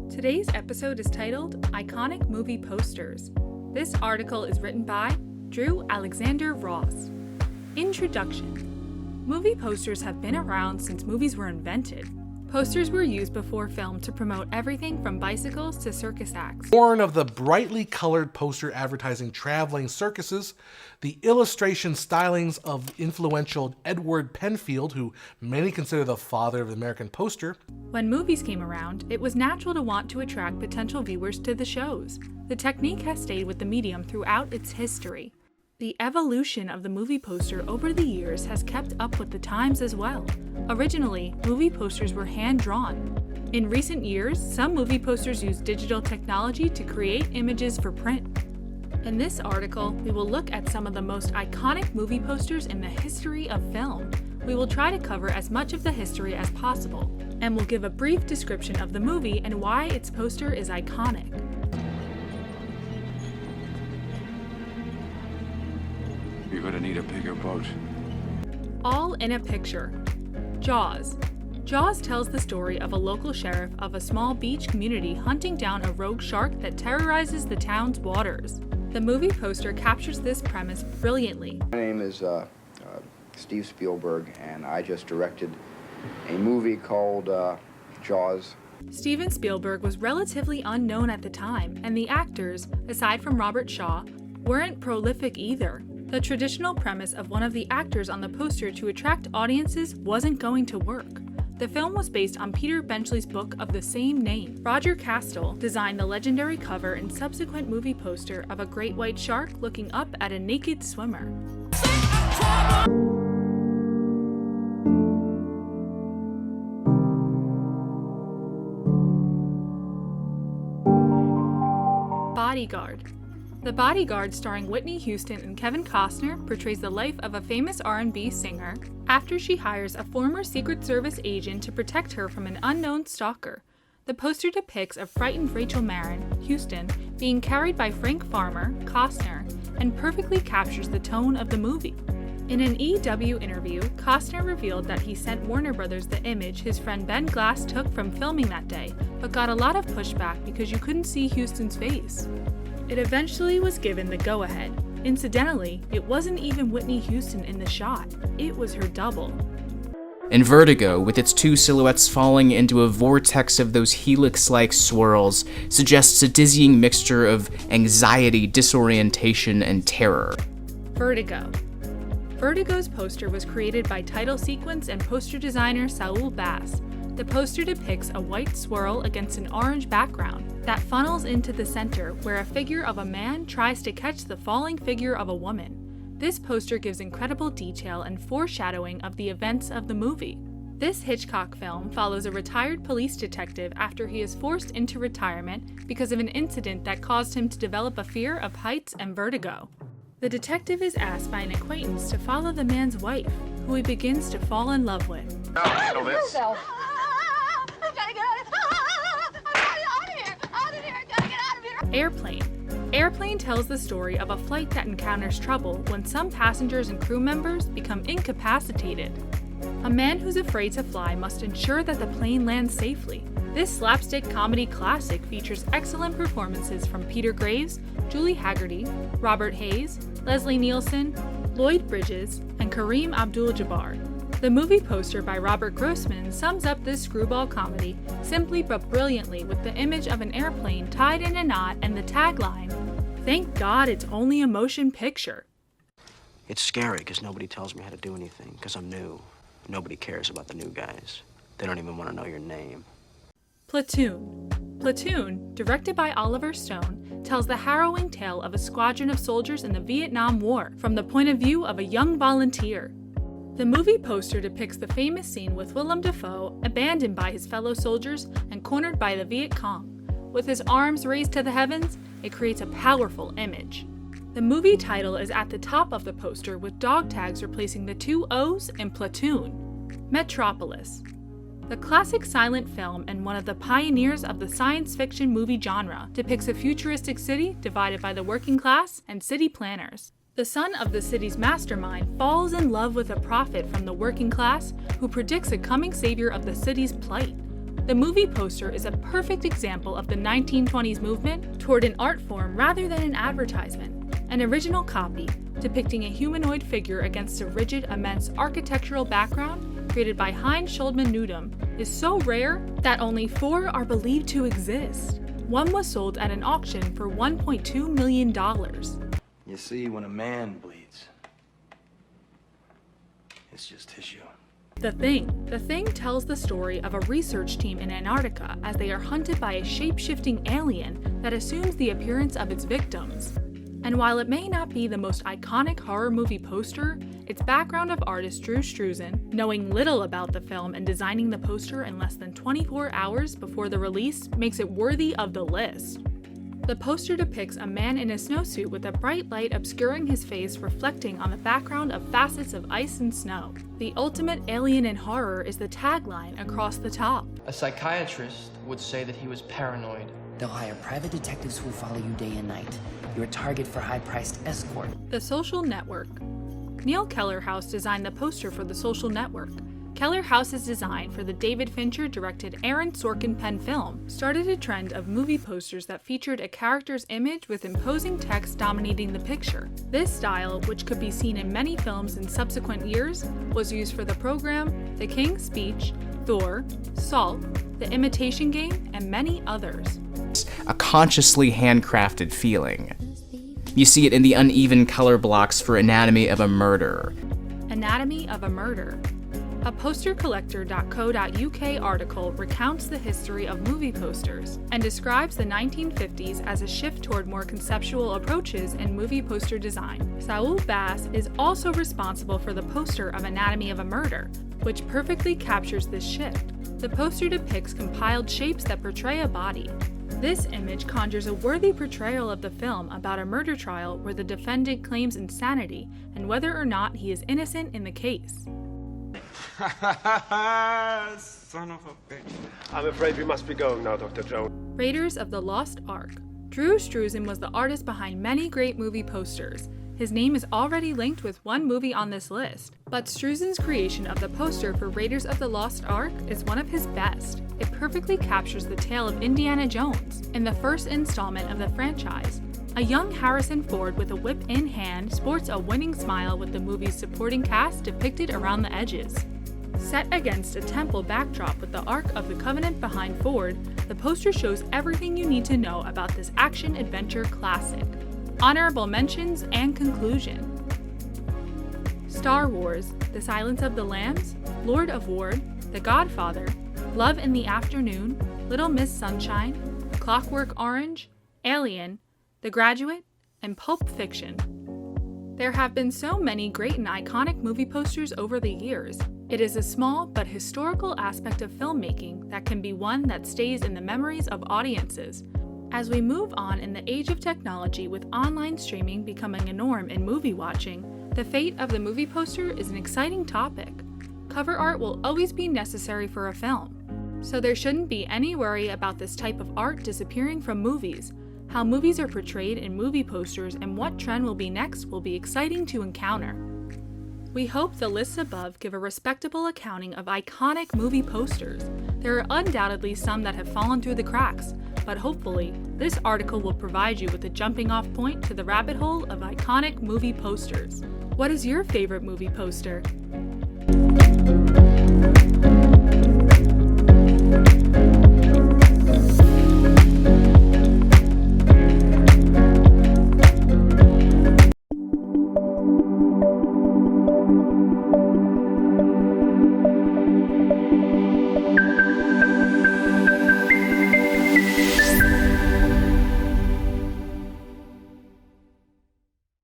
Today's episode is titled Iconic Movie Posters. This article is written by Drew Alexander Ross. Introduction. Movie posters have been around since movies were invented. Posters were used before film to promote everything from bicycles to circus acts. Born of the brightly colored poster advertising traveling circuses, the illustration stylings of influential Edward Penfield, who many consider the father of the American poster. When movies came around, it was natural to want to attract potential viewers to the shows. The technique has stayed with the medium throughout its history. The evolution of the movie poster over the years has kept up with the times as well. Originally, movie posters were hand-drawn. In recent years, some movie posters use digital technology to create images for print. In this article, we will look at some of the most iconic movie posters in the history of film. We will try to cover as much of the history as possible, and we'll give a brief description of the movie and why its poster is iconic. You're gonna need a bigger boat. All in a picture. Jaws. Jaws tells the story of a local sheriff of a small beach community hunting down a rogue shark that terrorizes the town's waters. The movie poster captures this premise brilliantly. My name is Steve Spielberg, and I just directed a movie called Jaws. Steven Spielberg was relatively unknown at the time, and the actors, aside from Robert Shaw, weren't prolific either. The traditional premise of one of the actors on the poster to attract audiences wasn't going to work. The film was based on Peter Benchley's book of the same name. Roger Castell designed the legendary cover and subsequent movie poster of a great white shark looking up at a naked swimmer. Bodyguard. The Bodyguard, starring Whitney Houston and Kevin Costner, portrays the life of a famous R&B singer after she hires a former Secret Service agent to protect her from an unknown stalker. The poster depicts a frightened Rachel Marron, Houston, being carried by Frank Farmer, Costner, and perfectly captures the tone of the movie. In an EW interview, Costner revealed that he sent Warner Brothers the image his friend Ben Glass took from filming that day, but got a lot of pushback because you couldn't see Houston's face. It eventually was given the go-ahead. Incidentally, it wasn't even Whitney Houston in the shot, it was her double. In Vertigo, with its two silhouettes falling into a vortex of those helix-like swirls, suggests a dizzying mixture of anxiety, disorientation, and terror. Vertigo. Vertigo's poster was created by title sequence and poster designer Saul Bass. The poster depicts a white swirl against an orange background that funnels into the center, where a figure of a man tries to catch the falling figure of a woman. This poster gives incredible detail and foreshadowing of the events of the movie. This Hitchcock film follows a retired police detective after he is forced into retirement because of an incident that caused him to develop a fear of heights and vertigo. The detective is asked by an acquaintance to follow the man's wife, who he begins to fall in love with. I'll handle this. Airplane. Airplane tells the story of a flight that encounters trouble when some passengers and crew members become incapacitated. A man who's afraid to fly must ensure that the plane lands safely. This slapstick comedy classic features excellent performances from Peter Graves, Julie Haggerty, Robert Hayes, Leslie Nielsen, Lloyd Bridges, and Kareem Abdul-Jabbar. The movie poster by Robert Grossman sums up this screwball comedy simply but brilliantly with the image of an airplane tied in a knot and the tagline, "Thank God it's only a motion picture." It's scary because nobody tells me how to do anything because I'm new. Nobody cares about the new guys. They don't even want to know your name. Platoon. Platoon, directed by Oliver Stone, tells the harrowing tale of a squadron of soldiers in the Vietnam War from the point of view of a young volunteer. The movie poster depicts the famous scene with Willem Dafoe abandoned by his fellow soldiers and cornered by the Viet Cong. With his arms raised to the heavens, it creates a powerful image. The movie title is at the top of the poster with dog tags replacing the 2 O's in Platoon. Metropolis. The classic silent film and one of the pioneers of the science fiction movie genre depicts a futuristic city divided by the working class and city planners. The son of the city's mastermind falls in love with a prophet from the working class who predicts a coming savior of the city's plight. The movie poster is a perfect example of the 1920s movement toward an art form rather than an advertisement. An original copy, depicting a humanoid figure against a rigid, immense architectural background created by Schulz-Neudamm, is so rare that only 4 are believed to exist. One was sold at an auction for $1.2 million. You see, when a man bleeds, it's just tissue. The Thing tells the story of a research team in Antarctica as they are hunted by a shape-shifting alien that assumes the appearance of its victims. And while it may not be the most iconic horror movie poster, its background of artist Drew Struzan, knowing little about the film and designing the poster in less than 24 hours before the release, makes it worthy of the list. The poster depicts a man in a snowsuit with a bright light obscuring his face, reflecting on the background of facets of ice and snow. The ultimate alien in horror is the tagline across the top. A psychiatrist would say that he was paranoid. They'll hire private detectives who follow you day and night. You're a target for high-priced escort. The Social Network. Neil Kellerhouse designed the poster for The Social Network. Kellerhouse's design for the David Fincher-directed Aaron Sorkin-penned film started a trend of movie posters that featured a character's image with imposing text dominating the picture. This style, which could be seen in many films in subsequent years, was used for The Program, The King's Speech, Thor, Salt, The Imitation Game, and many others. A consciously handcrafted feeling. You see it in the uneven color blocks for Anatomy of a Murder. Anatomy of a Murder. A postercollector.co.uk article recounts the history of movie posters and describes the 1950s as a shift toward more conceptual approaches in movie poster design. Saul Bass is also responsible for the poster of Anatomy of a Murder, which perfectly captures this shift. The poster depicts compiled shapes that portray a body. This image conjures a worthy portrayal of the film about a murder trial where the defendant claims insanity and whether or not he is innocent in the case. Son of a bitch. I'm afraid we must be going now, Dr. Jones. Raiders of the Lost Ark. Drew Struzan was the artist behind many great movie posters. His name is already linked with one movie on this list, but Struzan's creation of the poster for Raiders of the Lost Ark is one of his best. It perfectly captures the tale of Indiana Jones in the first installment of the franchise. A young Harrison Ford with a whip in hand sports a winning smile with the movie's supporting cast depicted around the edges. Set against a temple backdrop with the Ark of the Covenant behind Ford, the poster shows everything you need to know about this action-adventure classic. Honorable mentions and conclusion. Star Wars, The Silence of the Lambs, Lord of War, The Godfather, Love in the Afternoon, Little Miss Sunshine, Clockwork Orange, Alien, The Graduate, and Pulp Fiction. There have been so many great and iconic movie posters over the years. It is a small but historical aspect of filmmaking that can be one that stays in the memories of audiences. As we move on in the age of technology with online streaming becoming a norm in movie watching, the fate of the movie poster is an exciting topic. Cover art will always be necessary for a film, so there shouldn't be any worry about this type of art disappearing from movies. How movies are portrayed in movie posters and what trend will be next will be exciting to encounter. We hope the lists above give a respectable accounting of iconic movie posters. There are undoubtedly some that have fallen through the cracks, but hopefully, this article will provide you with a jumping-off point to the rabbit hole of iconic movie posters. What is your favorite movie poster?